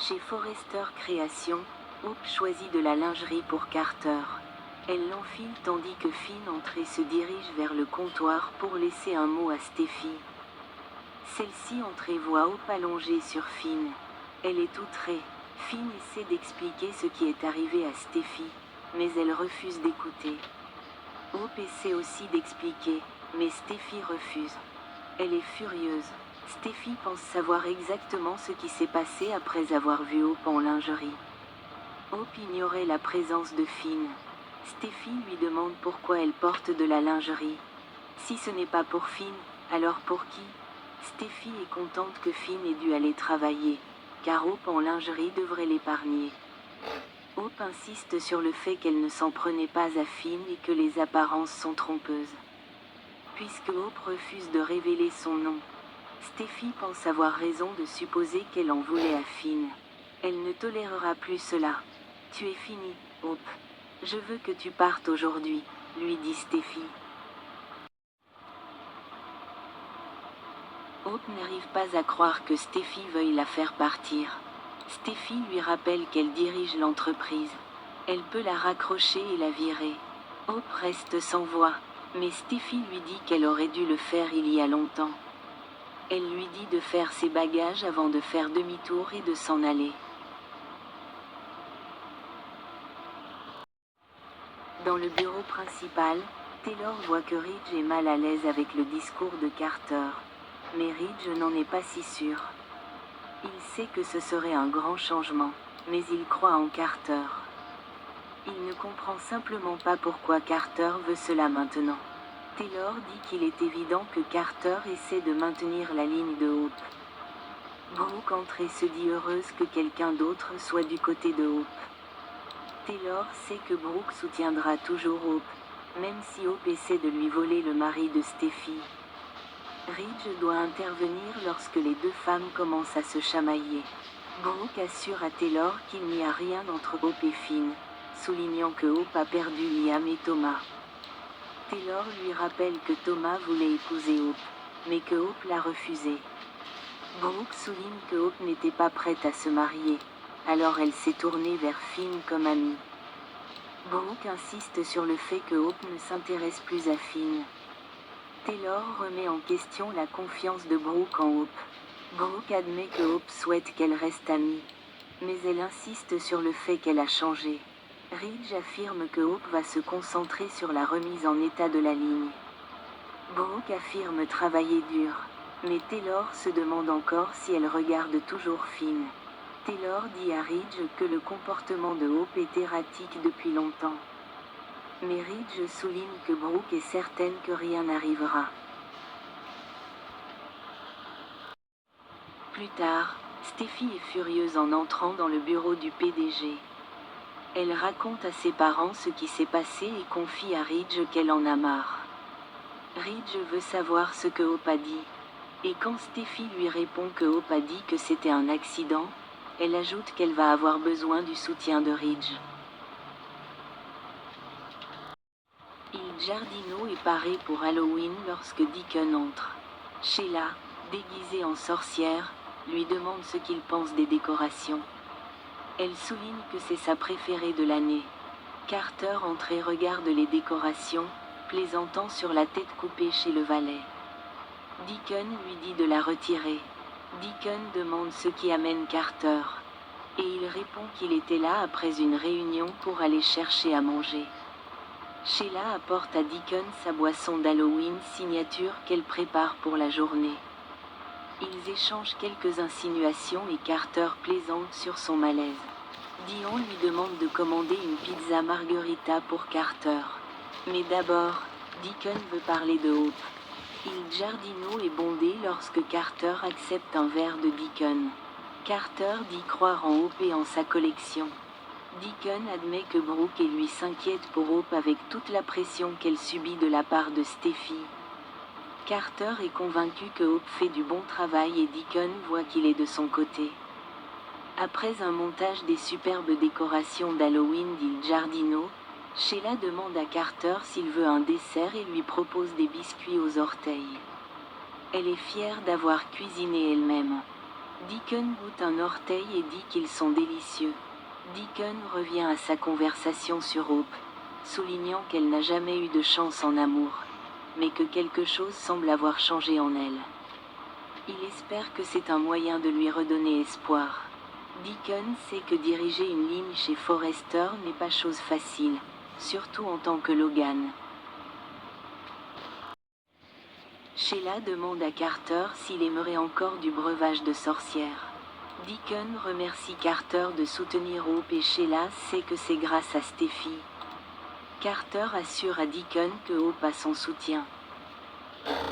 Chez Forrester Création, Hope choisit de la lingerie pour Carter. Elle l'enfile tandis que Finn entre et se dirige vers le comptoir pour laisser un mot à Steffi. Celle-ci entre et voit Hope allongée sur Finn. Elle est outrée. Finn essaie d'expliquer ce qui est arrivé à Steffi, mais elle refuse d'écouter. Hope essaie aussi d'expliquer, mais Steffi refuse. Elle est furieuse. Steffi pense savoir exactement ce qui s'est passé après avoir vu Hope en lingerie. Hope ignorait la présence de Finn. Steffi lui demande pourquoi elle porte de la lingerie. Si ce n'est pas pour Finn, alors pour qui? Steffi est contente que Finn ait dû aller travailler, car Hope en lingerie devrait l'épargner. Hope insiste sur le fait qu'elle ne s'en prenait pas à Finn et que les apparences sont trompeuses. Puisque Hope refuse de révéler son nom, Steffi pense avoir raison de supposer qu'elle en voulait à Finn. Elle ne tolérera plus cela. « Tu es fini, Hope. Je veux que tu partes aujourd'hui », lui dit Steffi. Hope n'arrive pas à croire que Steffi veuille la faire partir. Steffi lui rappelle qu'elle dirige l'entreprise. Elle peut la raccrocher et la virer. Hope reste sans voix, mais Steffi lui dit qu'elle aurait dû le faire il y a longtemps. Elle lui dit de faire ses bagages avant de faire demi-tour et de s'en aller. Dans le bureau principal, Taylor voit que Ridge est mal à l'aise avec le discours de Carter. Mais Ridge n'en est pas si sûr. Il sait que ce serait un grand changement, mais il croit en Carter. Il ne comprend simplement pas pourquoi Carter veut cela maintenant. Taylor dit qu'il est évident que Carter essaie de maintenir la ligne de Hope. Brooke entre et se dit heureuse que quelqu'un d'autre soit du côté de Hope. Taylor sait que Brooke soutiendra toujours Hope, même si Hope essaie de lui voler le mari de Steffi. Ridge doit intervenir lorsque les deux femmes commencent à se chamailler. Brooke assure à Taylor qu'il n'y a rien entre Hope et Finn, soulignant que Hope a perdu Liam et Thomas. Taylor lui rappelle que Thomas voulait épouser Hope, mais que Hope l'a refusé. Brooke souligne que Hope n'était pas prête à se marier, alors elle s'est tournée vers Finn comme amie. Brooke insiste sur le fait que Hope ne s'intéresse plus à Finn. Taylor remet en question la confiance de Brooke en Hope. Brooke admet que Hope souhaite qu'elle reste amie, mais elle insiste sur le fait qu'elle a changé. Ridge affirme que Hope va se concentrer sur la remise en état de la ligne. Brooke affirme travailler dur, mais Taylor se demande encore si elle regarde toujours Finn. Taylor dit à Ridge que le comportement de Hope est erratique depuis longtemps. Mais Ridge souligne que Brooke est certaine que rien n'arrivera. Plus tard, Steffi est furieuse en entrant dans le bureau du PDG. Elle raconte à ses parents ce qui s'est passé et confie à Ridge qu'elle en a marre. Ridge veut savoir ce que Hope a dit. Et quand Steffi lui répond que Hope a dit que c'était un accident, elle ajoute qu'elle va avoir besoin du soutien de Ridge. Il Giardino est paré pour Halloween lorsque Deacon entre. Sheila, déguisée en sorcière, lui demande ce qu'il pense des décorations. Elle souligne que c'est sa préférée de l'année. Carter entre et regarde les décorations, plaisantant sur la tête coupée chez le valet. Deacon lui dit de la retirer. Deacon demande ce qui amène Carter. Et il répond qu'il était là après une réunion pour aller chercher à manger. Sheila apporte à Deacon sa boisson d'Halloween signature qu'elle prépare pour la journée. Ils échangent quelques insinuations et Carter plaisante sur son malaise. Dion lui demande de commander une pizza margherita pour Carter. Mais d'abord, Deacon veut parler de Hope. Il Giardino est bondé lorsque Carter accepte un verre de Deacon. Carter dit croire en Hope et en sa collection. Deacon admet que Brooke et lui s'inquiètent pour Hope avec toute la pression qu'elle subit de la part de Steffi. Carter est convaincu que Hope fait du bon travail et Deacon voit qu'il est de son côté. Après un montage des superbes décorations d'Halloween d'Il Giardino, Sheila demande à Carter s'il veut un dessert et lui propose des biscuits aux orteils. Elle est fière d'avoir cuisiné elle-même. Deacon goûte un orteil et dit qu'ils sont délicieux. Deacon revient à sa conversation sur Hope, soulignant qu'elle n'a jamais eu de chance en amour, mais que quelque chose semble avoir changé en elle. Il espère que c'est un moyen de lui redonner espoir. Deacon sait que diriger une ligne chez Forrester n'est pas chose facile, surtout en tant que Logan. Sheila demande à Carter s'il aimerait encore du breuvage de sorcière. Deacon remercie Carter de soutenir Hope et Sheila sait que c'est grâce à Steffi. Carter assure à Deacon que Hope a son soutien.